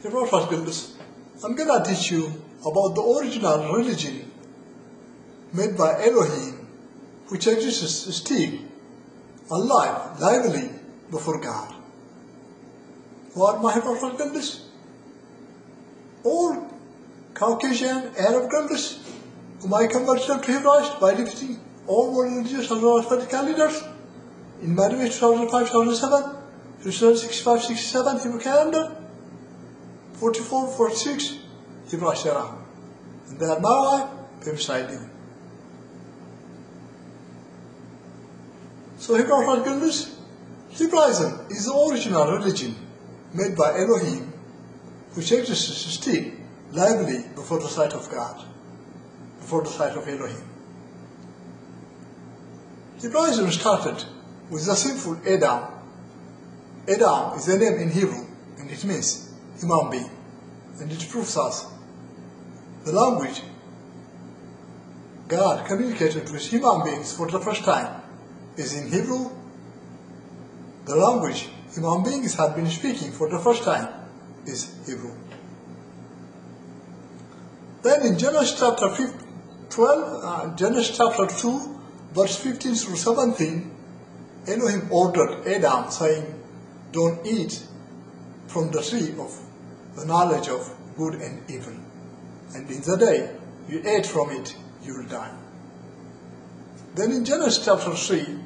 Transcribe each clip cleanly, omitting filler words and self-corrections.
Hebraist, I'm going to teach you about the original religion made by Elohim, which exists still, alive, lively before God. What my Hebraist? All Caucasian Arab countries whom I converted them to Hebraist by defeating all world religious and political leaders in May 2005-2007, 2065-67 Hebrew calendar, 44-46 Hebraist era. And they are now alive beside you. So Hebraist, Hebraism is the original religion made by Elohim, which exists still, lively before the sight of God, before the sight of Elohim. Hebraism started with the sinful Adam. Adam is a name in Hebrew, and it means human being, and it proves us the language God communicated with human beings for the first time is in Hebrew. The language human beings had been speaking for the first time is Hebrew. Then in Genesis chapter 2, verse 15 through 17, Elohim ordered Adam, saying, "Don't eat from the tree of the knowledge of good and evil, and in the day you ate from it, you will die." Then in Genesis chapter 3,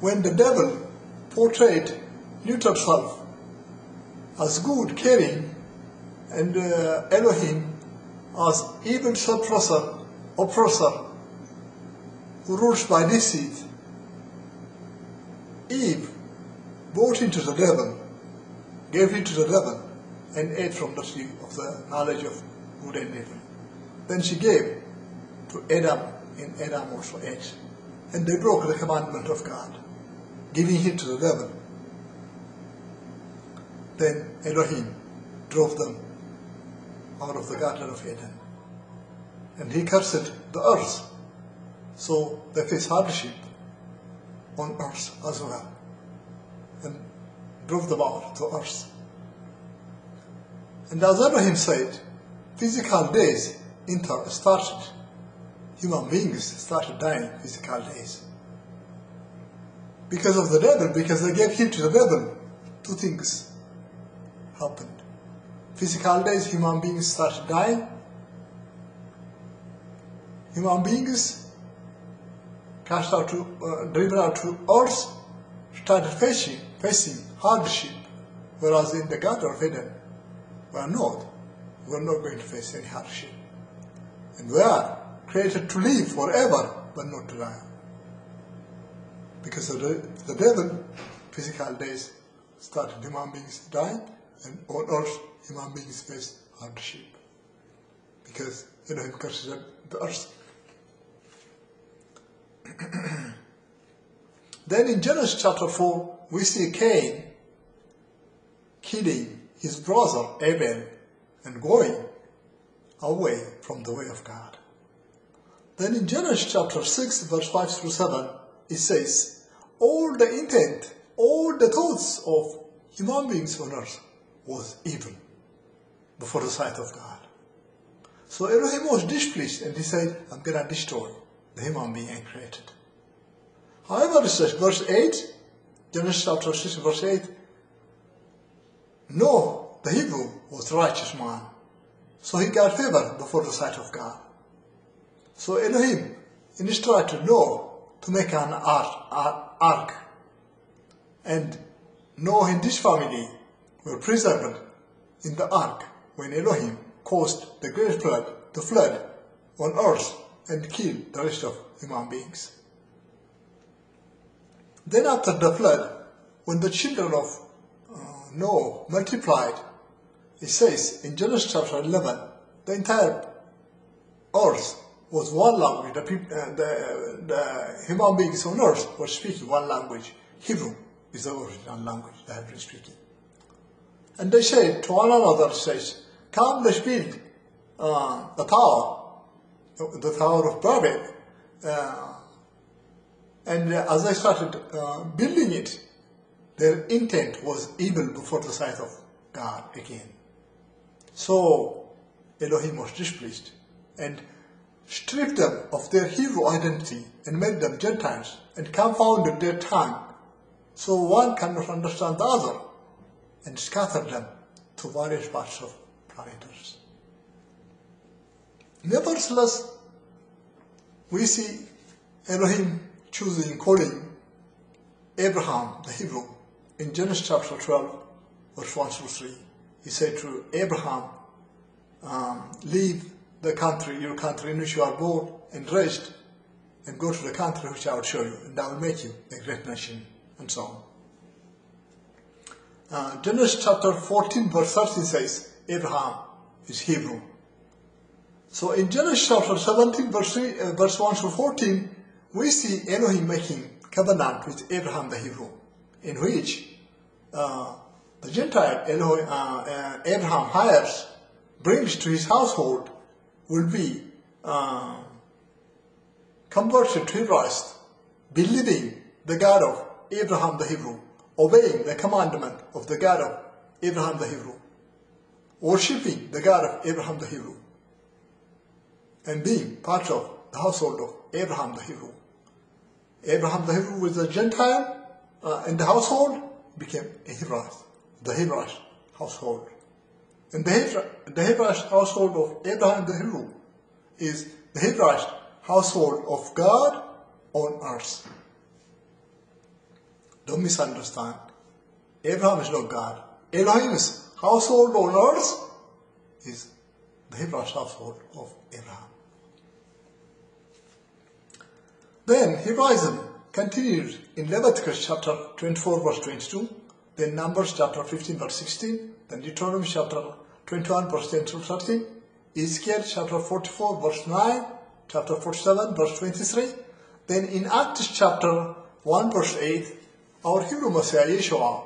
when the devil portrayed neutral self as good, caring, and Elohim as evil oppressor who rules by deceit, Eve bought into the devil, gave in to the devil, and ate from the tree of the knowledge of good and evil. Then she gave to Adam, and Adam also ate. And they broke the commandment of God, giving it to the devil. Then Elohim drove them out of the Garden of Eden. And he cursed the earth, so they face hardship on earth as well, and drove them out to earth. And as Elohim said, physical days started. Human beings started dying physical days. Because of the devil, because they gave heed to the devil, two things happened. Physical days, human beings started dying. Human beings cast out driven out to earth, started facing hardship, whereas in the Garden of Eden, we are not going to face any hardship. And we are created to live forever, but not to die. Because of the devil, physical days started human beings dying, and on earth, human beings face hardship. Because Elohim curses the earth. Then in Genesis chapter 4, we see Cain killing his brother Abel and going away from the way of God. Then in Genesis chapter 6, verse 5 through 7, it says, all the intent, all the thoughts of human beings on earth was evil before the sight of God. So Elohim was displeased, and he said, I'm going to destroy the human being I created. However, it says, verse 8, Genesis chapter 6, verse 8, Noah, the Hebrew, was a righteous man. So he got favor before the sight of God. So Elohim instructed Noah to make an ark. And Noah and his family were preserved in the ark when Elohim caused the great flood to flood on earth and kill the rest of human beings. Then after the flood, when the children of Noah multiplied, it says in Genesis chapter 11, the entire earth was one language. The human beings on earth were speaking one language. Hebrew is the original language they have been speaking. And they said to one another, says, come, let's build a tower, the Tower of Babel. And as they started building it, their intent was evil before the sight of God again. So Elohim was displeased and stripped them of their Hebrew identity and made them Gentiles and confounded their tongue, so one cannot understand the other, and scattered them to various parts of planets. Nevertheless, we see Elohim calling Abraham, the Hebrew, in Genesis chapter 12, verse 1 through 3. He said to Abraham, leave the country, your country in which you are born and raised, and go to the country which I will show you, and I will make you a great nation, and so on. Genesis chapter 14, verse 13 says, Abraham is Hebrew. So in Genesis chapter 17, verse 1 through 14, we see Elohim making covenant with Abraham the Hebrew, in which the Gentile Abraham hires, brings to his household, will be converted to Hebraist, believing the God of Abraham the Hebrew, obeying the commandment of the God of Abraham the Hebrew, worshipping the God of Abraham the Hebrew, and being part of the household of Abraham the Hebrew. Abraham the Hebrew was a Gentile in the household, became a Hebraist, the Hebraist household. And the Hebraist household of Abraham the Hebrew is the Hebraist household of God on earth. Don't misunderstand. Abraham is not God. Elohim's household on earth is the Hebraist household of Abraham. Then Hebraism continued in Leviticus chapter 24 verse 22, then Numbers chapter 15 verse 16, then Deuteronomy chapter 21 verse 10 through 13, Ezekiel chapter 44 verse 9, chapter 47 verse 23, then in Acts chapter 1 verse 8, our Hebrew Messiah Yeshua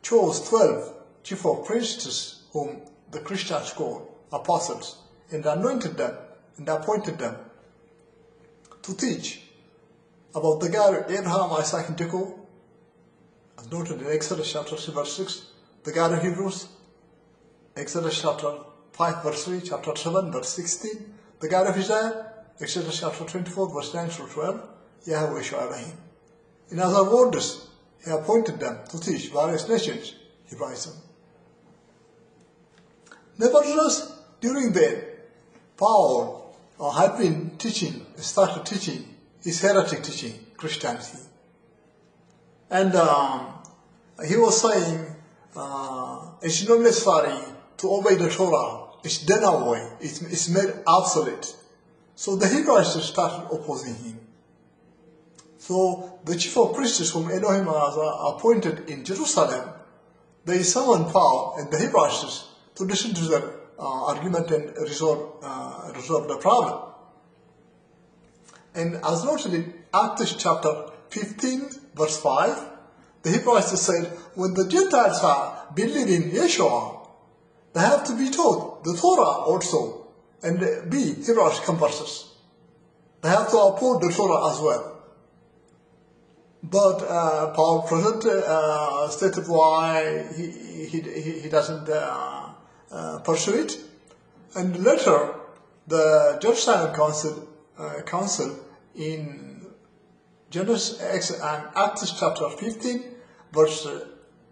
chose 12 chief of priests whom the Christians call apostles, and anointed them and appointed them to teach about the God of Abraham, Isaac, and Jacob, as noted in Exodus chapter 3 verse 6, the God of Hebrews, Exodus chapter 5 verse 3, chapter 7 verse 16, the God of Israel, Exodus chapter 24 verse 9 through 12, Yahweh Elohim. In other words, he appointed them to teach various nations Hebraism. Nevertheless, during then, Paul had been started teaching his heretic teaching, Christianity. And he was saying, it's not necessary to obey the Torah. It's done away. It's made obsolete. So the Hebraists started opposing him. So the chief of priests whom Elohim has appointed in Jerusalem, they summoned Paul and the Hebraists to listen to their argument and resolve the problem. And as noted in Acts chapter 15 verse 5, the Hebraists said, when the Gentiles are believing in Yeshua, they have to be taught the Torah also, and be Hebraist converters. They have to uphold the Torah as well. But Paul stated why he doesn't pursue it. And later, the Jerusalem Council in Genesis and Acts chapter 15, verse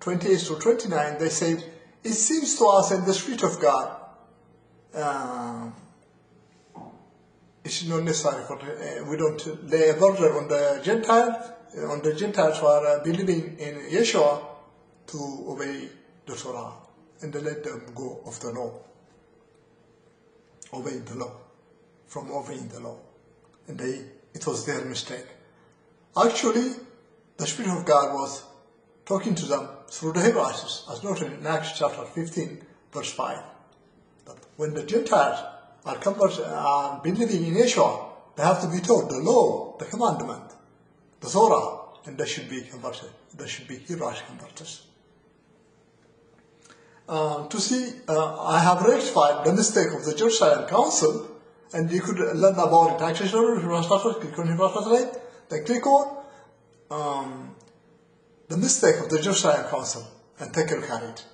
28 to 29, they said, it seems to us in the Spirit of God, it's not necessary we don't lay a burden on the Gentiles who are believing in Yeshua to obey the Torah, and they let them go of the law, obeying the law, from obeying the law. And it was their mistake. Actually, the Spirit of God was talking to them through the Hebraists, as noted in Acts chapter 15, verse 5. That when the Gentiles are believing in Yeshua, they have to be taught the law, the commandment, the Torah, and they should be converted. They should be Hebraist converters. I have rectified the mistake of the Jerusalem Council, and you could learn about it. Actually, click on Hebraist, then click on the mistake of the Jerusalem Council and take a look at it.